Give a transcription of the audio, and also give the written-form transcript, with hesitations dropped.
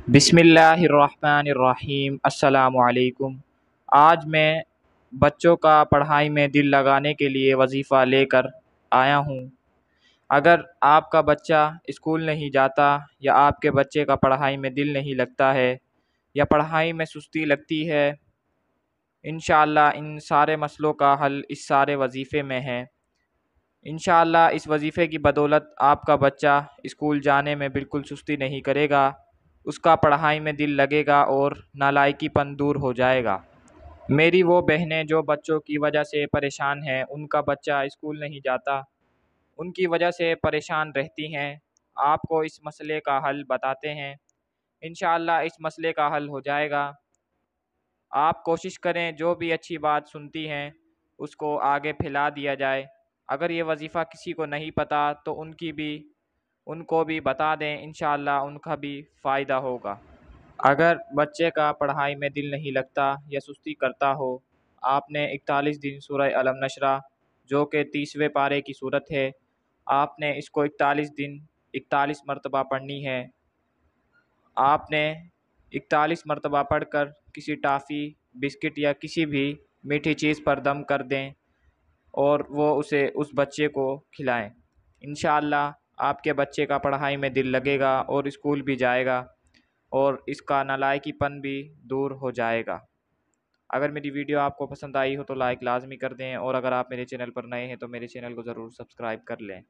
बिस्मिल्लाहिर्रहमानिर्रहीम। अस्सलाम वालेकुम। आज मैं बच्चों का पढ़ाई में दिल लगाने के लिए वजीफ़ा लेकर आया हूँ। अगर आपका बच्चा स्कूल नहीं जाता या आपके बच्चे का पढ़ाई में दिल नहीं लगता है या पढ़ाई में सुस्ती लगती है, इंशाअल्लाह इन सारे मसलों का हल इस सारे वजीफ़े में है। इंशाअल्लाह इस वजीफ़े की बदौलत आपका बच्चा स्कूल जाने में बिल्कुल सुस्ती नहीं करेगा, उसका पढ़ाई में दिल लगेगा और नालायकीपन दूर हो जाएगा। मेरी वो बहनें जो बच्चों की वजह से परेशान हैं, उनका बच्चा स्कूल नहीं जाता, उनकी वजह से परेशान रहती हैं, आपको इस मसले का हल बताते हैं। इंशाअल्लाह इस मसले का हल हो जाएगा। आप कोशिश करें जो भी अच्छी बात सुनती हैं उसको आगे फैला दिया जाए। अगर ये वजीफ़ा किसी को नहीं पता तो उनको भी बता दें, इंशाअल्लाह उनका भी फ़ायदा होगा। अगर बच्चे का पढ़ाई में दिल नहीं लगता या सुस्ती करता हो, आपने 41 दिन सूरह अलम नशरा जो कि 30वें पारे की सूरत है, आपने इसको 41 दिन 41 मरतबा पढ़नी है। आपने 41 मरतबा पढ़कर किसी टॉफ़ी, बिस्किट या किसी भी मीठी चीज़ पर दम कर दें और वो उसे उस बच्चे को खिलाएं। इंशाअल्लाह आपके बच्चे का पढ़ाई में दिल लगेगा और स्कूल भी जाएगा और इसका नालायकीपन भी दूर हो जाएगा। अगर मेरी वीडियो आपको पसंद आई हो तो लाइक लाजमी कर दें और अगर आप मेरे चैनल पर नए हैं तो मेरे चैनल को ज़रूर सब्सक्राइब कर लें।